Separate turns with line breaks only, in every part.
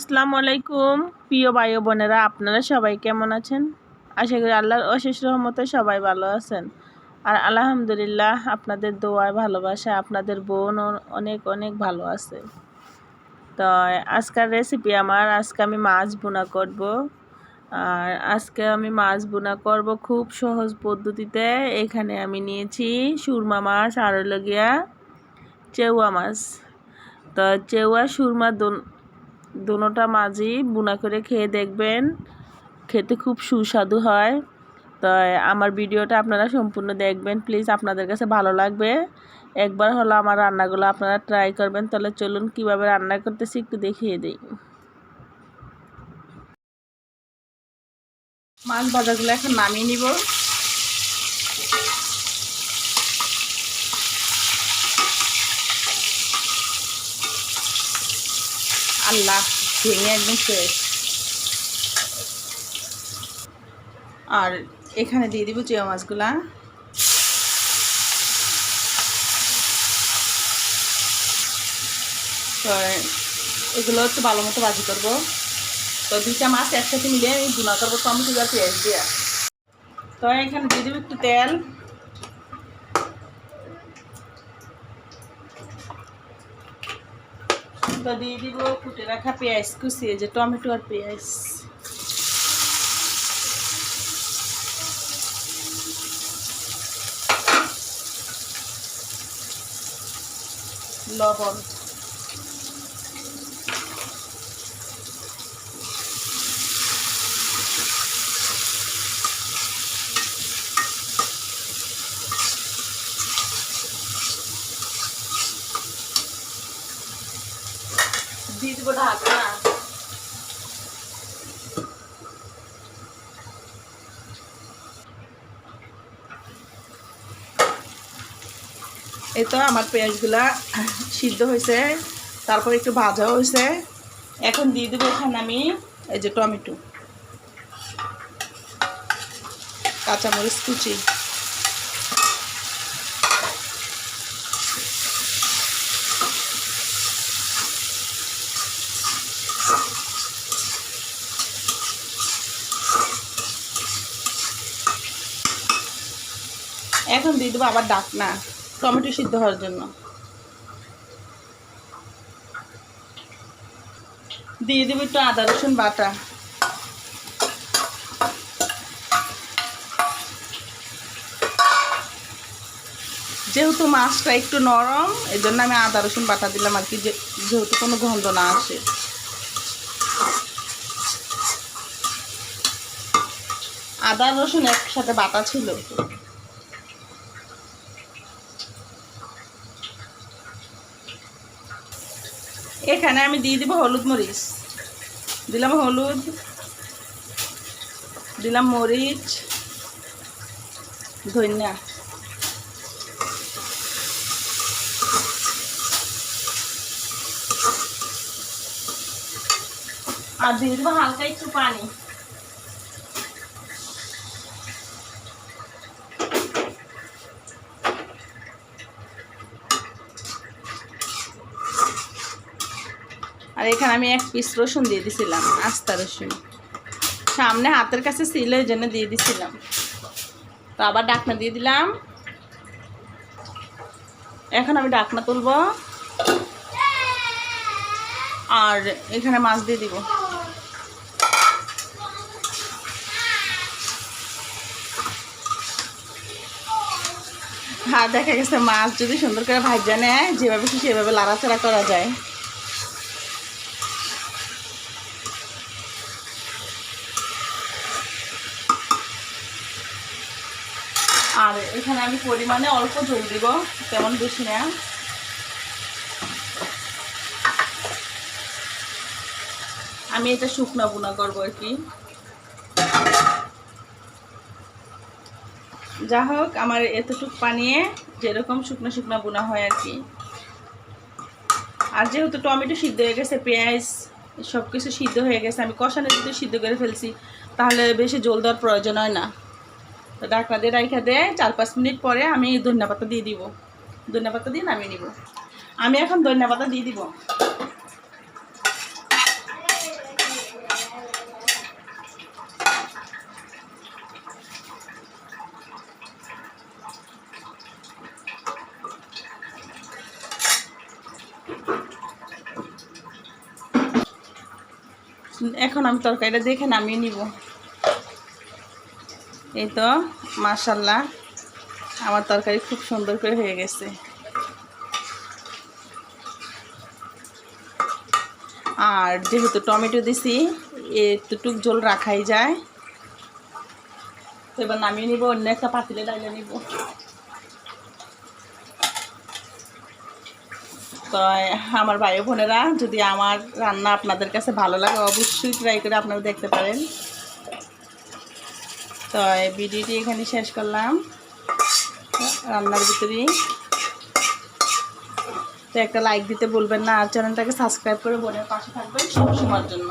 আসসালামু আলাইকুম প্রিয় ভাই ও বোনেরা, আপনারা সবাই কেমন আছেন? আশা করি আল্লাহর অশেষ রহমতে সবাই ভালো আছেন। আর আলহামদুলিল্লাহ আপনাদের দোয়ায় ভালোবাসা আপনাদের বোন অনেক অনেক ভালো আছে। তো আজকের রেসিপি আজকে আমি মাছ ভুনা করব। আর আজকে আমি মাছ ভুনা করব খুব সহজ পদ্ধতিতে। এখানে আমি নিয়েছি সুরমা মাছ আর লগিয়া চেউয়া মাছ। তো চেউয়া সুরমা দুটোটা মাছই বুনা করে খেয়ে দেখবেন, খেতে খুব সুস্বাদু হয়। তো আমার ভিডিওটা আপনারা সম্পূর্ণ দেখবেন প্লিজ, আপনাদের কাছে ভালো লাগবে। একবার হলো আমার রান্নাগুলো আপনারা ট্রাই করবেন। তাহলে চলুন কিভাবে রান্না করতেছি একটু দেখিয়ে দিই। মাছ ভাজাগুলো এখন নামিয়ে নিব। আল্লাহ, ভেঙে একদম ফ্রেশ। আর এখানে দিয়ে দিব চেয়া মাছগুলা। তো এগুলো একটু ভালো মতো ভাজি করবো। তো দুইটা মাছ একসাথে মিলে আমি ভুনা করবো টমেটো আর পেঁয়াজ দিয়ে। তো এখানে দিয়ে দেবো একটু তেল। তো দিয়ে দিব কুটে রাখা পেঁয়াজ কুচিয়ে, যে টমেটো আর পেঁয়াজ। লবণ, দিয়ে দিব ঢাকা। এই তো আমার পেঁয়াজগুলা সিদ্ধ হয়েছে, তারপর একটু ভাজাও হয়েছে। এখন দিয়ে দেবো এখানে আমি এই যে টমেটো, কাঁচামরিচ কুচি, এখন দিয়ে দেবো আবার ডাকনা টমেটো সিদ্ধ হওয়ার জন্য। দিয়ে দেবো একটু আদা রসুন বাটা। যেহেতু মাছটা একটু নরম, এই জন্য আমি আদা রসুন বাটা দিলাম আর কি, যেহেতু কোনো গন্ধ না আসে। আদা রসুন একসাথে বাটা ছিল। এখানে আমি দিয়ে দিব হলুদ মরিচ, দিলাম হলুদ, দিলাম মরিচ, ধনিয়া, আর দিয়ে দেবো হালকা একটু পানি। আর এখানে আমি এক পিস রসুন দিয়ে দিছিলাম, আস্তা রসুন, সামনে হাতের কাছে ছিল এই জন্য দিয়ে দিছিলাম। তো আবার ডাকনা দিয়ে দিলাম। এখন আমি ডাকনা তুলব আর এখানে মাছ দিয়ে দিব। আর দেখা গেছে মাছ যদি সুন্দর করে ভাজা নেয়, যেভাবে সেভাবে লাড়াচাড়া করা যায়। আর এখানে আমি পরিমাণে অল্প ঝোল দিব, তেমন বেশি না। আমি এটা শুকনো ভুনা করবো আর কি। যা হোক, আমার এতটুক পানিয়ে যেরকম শুকনো শুকনো ভুনা হয় আর কি। আর যেহেতু টমেটো সিদ্ধ হয়ে গেছে, পেঁয়াজ সব কিছু সিদ্ধ হয়ে গেছে, আমি কষানো যদি সিদ্ধ করে ফেলছি, তাহলে বেশি জল দেওয়ার প্রয়োজন হয় না। তো ঢাকনা দিয়ে রাখা দিয়ে 4-5 মিনিট পরে আমি ধনিয়া পাতা দিয়ে দিব। ধনিয়া পাতা দিয়ে নামিয়ে নিব। আমি এখন ধনিয়া পাতা দিয়ে দিব। এখন আমি তরকারিটা দেখে নামিয়ে নিব। এই তো মাশাআল্লাহ আমার তরকারি খুব সুন্দর করে হয়ে গেছে। আর যেহেতু টমেটো দিছি একটুটুক ঝোল রাখাই যায়। তো এবার নামিয়ে নিব, অন্য একটা পাতিলে ডাইলে নিব। তো আমার ভাই বোনেরা, যদি আমার রান্না আপনাদের কাছে ভালো লাগে অবশ্যই ট্রাই করে আপনারা দেখতে পারেন। তো ভিডিওটি এখানে শেষ করলাম রান্নার ভিতরেই। তো একটা লাইক দিতে ভুলবেন না, আর চ্যানেলটাকে সাবস্ক্রাইব করে বোনের পাশে থাকবেন সব সময়ের জন্য।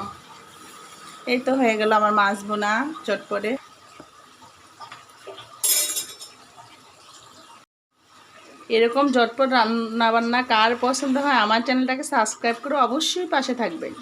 এই তো হয়ে গেল আমার মাছ বোনা চটপটে। এরকম ঝটপট রান্না বান্না কার পছন্দ হয় আমার চ্যানেলটাকে সাবস্ক্রাইব করে অবশ্যই পাশে থাকবেন।